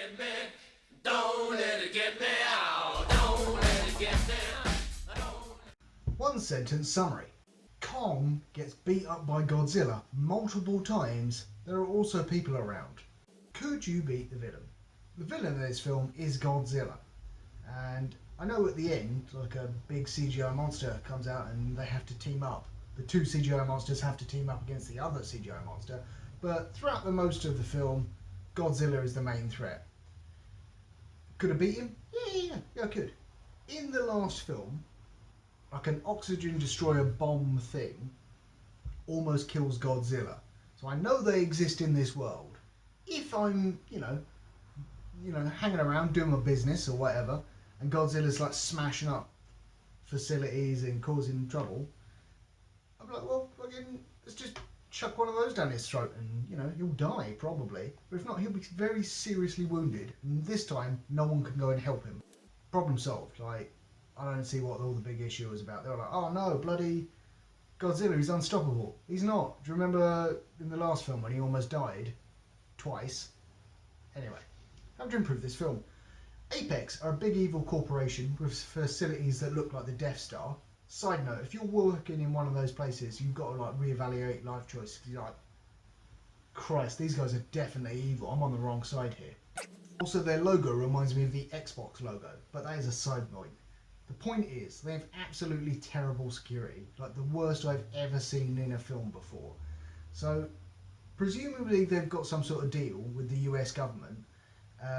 get me. Don't let it get me out. Don't let it get me. One sentence summary. Kong gets beat up by Godzilla multiple times. There are also people around. Could you beat the villain? The villain of this film is Godzilla. And I know at the end, like a big CGI monster comes out and they have to team up. The two CGI monsters have to team up against the other CGI monster. But throughout the most of the film, Godzilla is the main threat. Could I beat him? Yeah, I could. In the last film, like an oxygen destroyer bomb thing almost kills Godzilla. So I know they exist in this world. If I'm, hanging around doing my business or whatever, and Godzilla's like smashing up facilities and causing trouble, I'm like, well, fucking, let's just chuck one of those down his throat and, he'll die probably. But if not, he'll be very seriously wounded. And this time, no one can go and help him. Problem solved. Like, I don't see what all the big issue was about. They were like, oh no, bloody Godzilla, he's unstoppable. He's not. Do you remember in the last film when he almost died? Twice. Anyway, how to improve this film. Apex are a big evil corporation with facilities that look like the Death Star. Side note, if you're working in one of those places, you've got to like reevaluate life choices. You're like, Christ, these guys are definitely evil. I'm on the wrong side here. Also, their logo reminds me of the Xbox logo, but that is a side point. The point is, they have absolutely terrible security, like the worst I've ever seen in a film before. So, presumably they've got some sort of deal with the US government,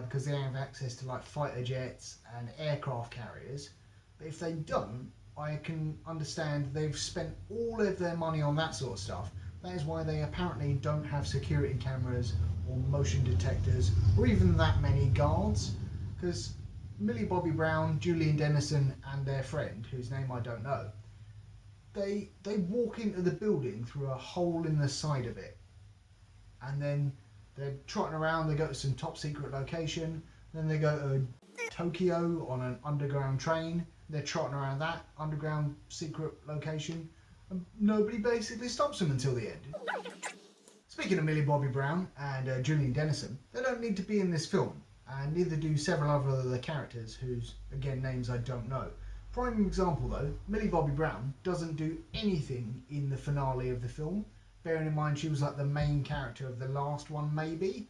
because they have access to like fighter jets and aircraft carriers. But if they don't, I can understand they've spent all of their money on that sort of stuff. That is why they apparently don't have security cameras or motion detectors or even that many guards. Because Millie Bobby Brown, Julian Dennison and their friend, whose name I don't know, they walk into the building through a hole in the side of it. And then they're trotting around, they go to some top secret location, then they go to Tokyo on an underground train, they're trotting around that underground secret location, and nobody basically stops them until the end. Speaking of Millie Bobby Brown and Julian Dennison, they don't need to be in this film, and neither do several other characters whose, again, names I don't know. Prime example though, Millie Bobby Brown doesn't do anything in the finale of the film, bearing in mind she was like the main character of the last one maybe.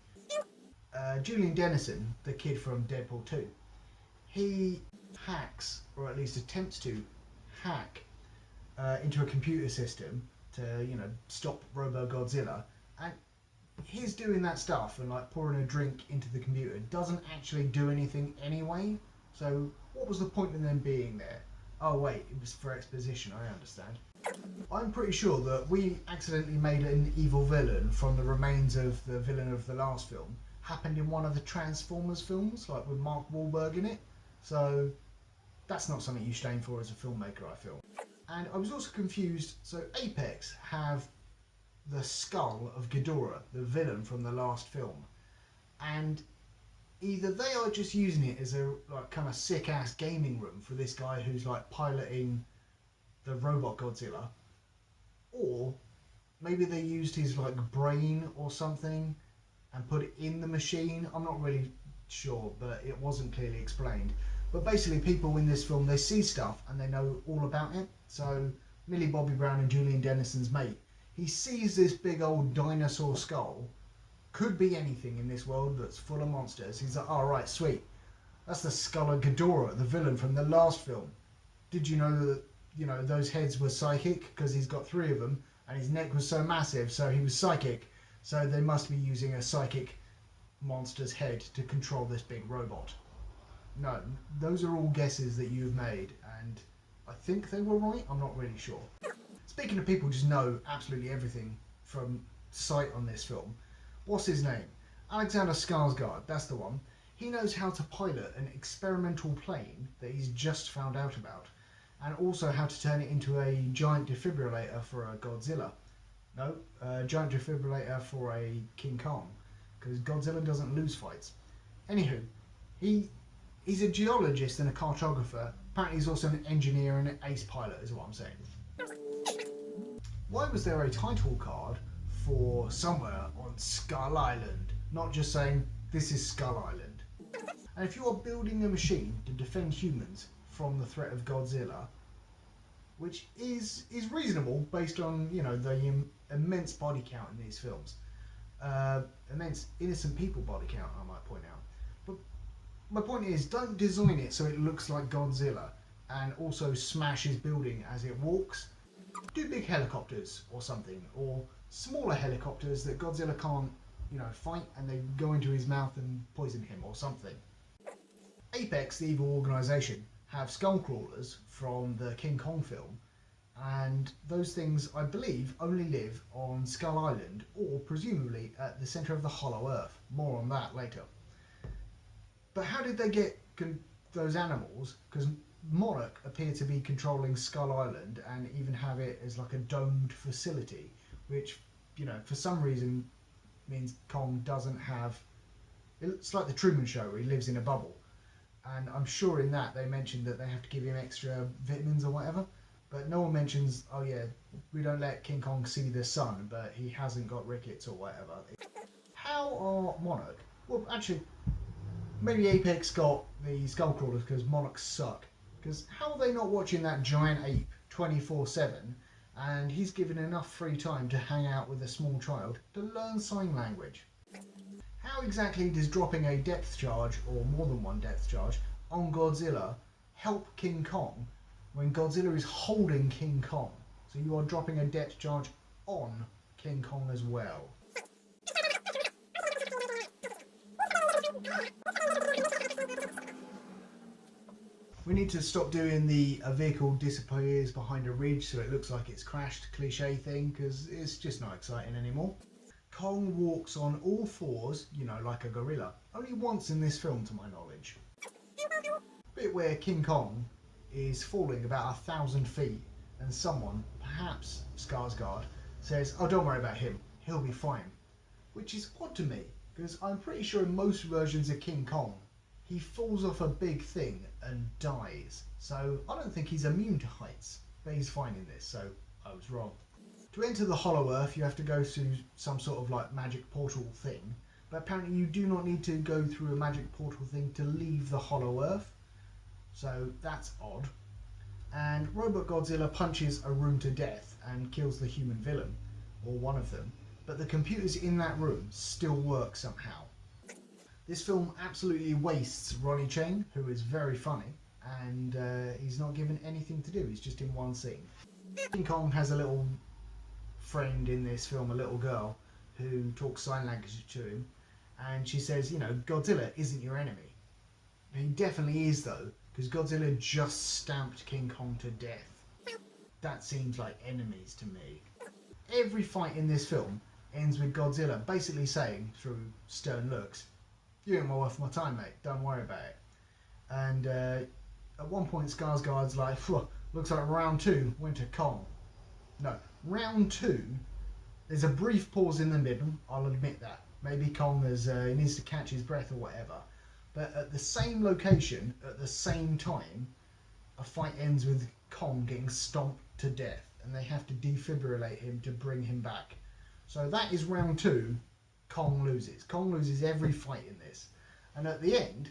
Julian Dennison, the kid from Deadpool 2, he hacks, or at least attempts to hack, into a computer system to, stop Robo Godzilla, and his doing that stuff and like pouring a drink into the computer doesn't actually do anything anyway. So what was the point in them being there? Oh wait, it was for exposition, I understand. I'm pretty sure that we accidentally made an evil villain from the remains of the villain of the last film. Happened in one of the Transformers films, like with Mark Wahlberg in it. So that's not something you should aim for as a filmmaker, I feel. And I was also confused, so Apex have the skull of Ghidorah, the villain from the last film. And either they are just using it as a like kind of sick ass gaming room for this guy who's like piloting the robot Godzilla, or maybe they used his like brain or something and put it in the machine. I'm not really sure, but it wasn't clearly explained. But basically people in this film, they see stuff and they know all about it. So Millie Bobby Brown and Julian Dennison's mate, he sees this big old dinosaur skull, could be anything in this world that's full of monsters. He's like, oh right, sweet, that's the skull of Ghidorah, the villain from the last film. Did you know that those heads were psychic? Because he's got 3 of them and his neck was so massive, so he was psychic. So they must be using a psychic monster's head to control this big robot. No, those are all guesses that you've made, and I think they were right, I'm not really sure. Speaking of people who just know absolutely everything from sight on this film, what's his name? Alexander Skarsgård, that's the one. He knows how to pilot an experimental plane that he's just found out about, and also how to turn it into a giant defibrillator for a Godzilla. No, a giant defibrillator for a King Kong, because Godzilla doesn't lose fights. Anywho, he's a geologist and a cartographer. Apparently he's also an engineer and an ace pilot is what I'm saying. Why was there a title card for somewhere on Skull Island? Not just saying, this is Skull Island. And if you are building a machine to defend humans from the threat of Godzilla, which is reasonable based on, you know, the immense body count in these films, immense innocent people body count, I might point out. But my point is, don't design it so it looks like Godzilla and also smash his building as it walks. Do big helicopters or something, or smaller helicopters that Godzilla can't, you know, fight, and they go into his mouth and poison him or something. Apex, the evil organisation, have skull crawlers from the King Kong film, and those things, I believe, only live on Skull Island, or presumably at the centre of the Hollow Earth. More on that later. But how did they get those animals? Because Monarch appear to be controlling Skull Island and even have it as like a domed facility, which, you know, for some reason means Kong doesn't have... It's like the Truman Show where he lives in a bubble. And I'm sure in that they mentioned that they have to give him extra vitamins or whatever. But no one mentions, oh yeah, we don't let King Kong see the sun, but he hasn't got rickets or whatever. How are Monarch... Well, actually, maybe Apex got the skull crawlers because Monarchs suck. Because how are they not watching that giant ape 24/7, and he's given enough free time to hang out with a small child to learn sign language? How exactly does dropping a depth charge, or more than one depth charge, on Godzilla help King Kong when Godzilla is holding King Kong? So you are dropping a depth charge on King Kong as well. We need to stop doing the a vehicle disappears behind a ridge so it looks like it's crashed cliche thing, because it's just not exciting anymore. Kong walks on all fours, you know, like a gorilla, only once in this film to my knowledge. Bit where King Kong is falling about 1,000 feet and someone, perhaps Skarsgård, says, oh, don't worry about him, he'll be fine. Which is odd to me, because I'm pretty sure in most versions of King Kong, he falls off a big thing and dies. So I don't think he's immune to heights, but he's fine in this, so I was wrong. To enter the Hollow Earth, you have to go through some sort of like magic portal thing, but apparently you do not need to go through a magic portal thing to leave the Hollow Earth, so that's odd. And Robot Godzilla punches a room to death and kills the human villain, or one of them, but the computers in that room still work somehow. This film absolutely wastes Ronnie Chang, who is very funny, and he's not given anything to do, he's just in one scene. King Kong has a little friend in this film, a little girl, who talks sign language to him, and she says, you know, Godzilla isn't your enemy. He definitely is though, because Godzilla just stamped King Kong to death. That seems like enemies to me. Every fight in this film ends with Godzilla basically saying, through stern looks, you ain't worth my time, mate, don't worry about it. And at one point Skarsgård's like, looks like round 2 went to Kong. No, round 2, there's a brief pause in the middle, I'll admit that. Maybe Kong has, he needs to catch his breath or whatever. But at the same location, at the same time, a fight ends with Kong getting stomped to death, and they have to defibrillate him to bring him back. So that is round 2, Kong loses. Kong loses every fight in this. And at the end,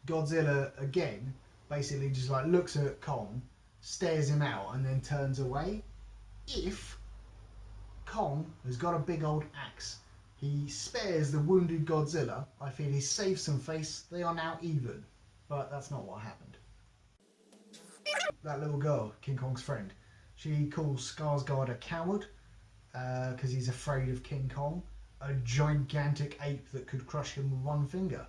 Godzilla again basically just like looks at Kong, stares him out, and then turns away. If Kong has got a big old axe, he spares the wounded Godzilla. I feel he saves some face. They are now even. But that's not what happened. That little girl, King Kong's friend, she calls Skarsgård a coward because he's afraid of King Kong, a gigantic ape that could crush him with one finger.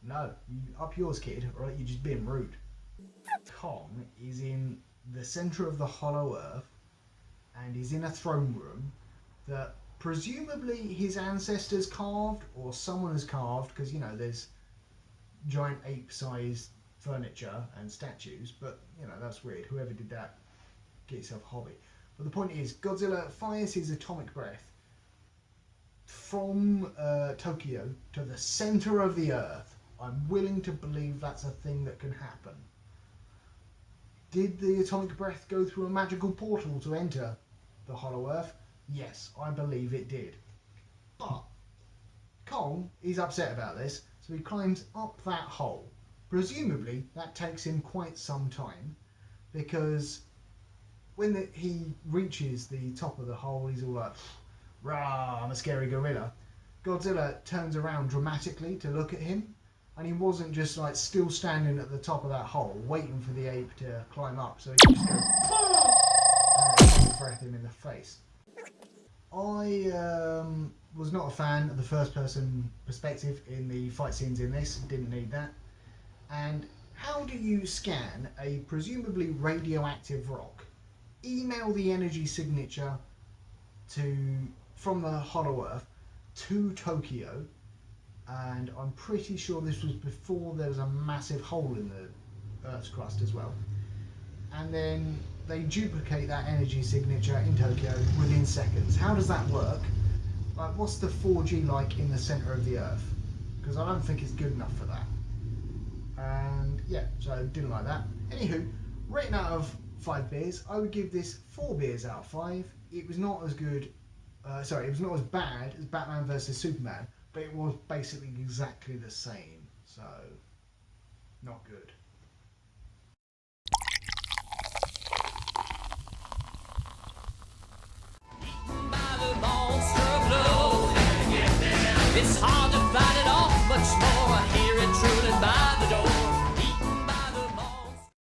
No, up yours, kid, right? You're just being rude. Kong is in the centre of the Hollow Earth, and he's in a throne room that presumably his ancestors carved, or someone has carved, because, you know, there's giant ape-sized furniture and statues, but, you know, that's weird. Whoever did that, get yourself a hobby. But the point is, Godzilla fires his atomic breath from Tokyo to the centre of the Earth. I'm willing to believe that's a thing that can happen. Did the atomic breath go through a magical portal to enter the Hollow Earth? Yes, I believe it did. But Kong is upset about this, so So he climbs up that hole. Presumably that takes him quite some time, because when he reaches the top of the hole, he's all like, "Rah, I'm a scary gorilla." Godzilla turns around dramatically to look at him, and he wasn't just like still standing at the top of that hole waiting for the ape to climb up, so he could just go and breath him in the face. I was not a fan of the first person perspective in the fight scenes in this, didn't need that. And how do you scan a presumably radioactive rock, email the energy signature from the Hollow Earth to Tokyo, and I'm pretty sure this was before there was a massive hole in the Earth's crust as well, and then they duplicate that energy signature in Tokyo within seconds? How does that work? Like, what's the 4G like in the centre of the Earth? Because I don't think it's good enough for that. And yeah, so I didn't like that. Anywho, rating out of 5 beers, I would give this 4 beers out of 5. It was not as good, it was not as bad as Batman vs Superman, but it was basically exactly the same, so not good. It's hard.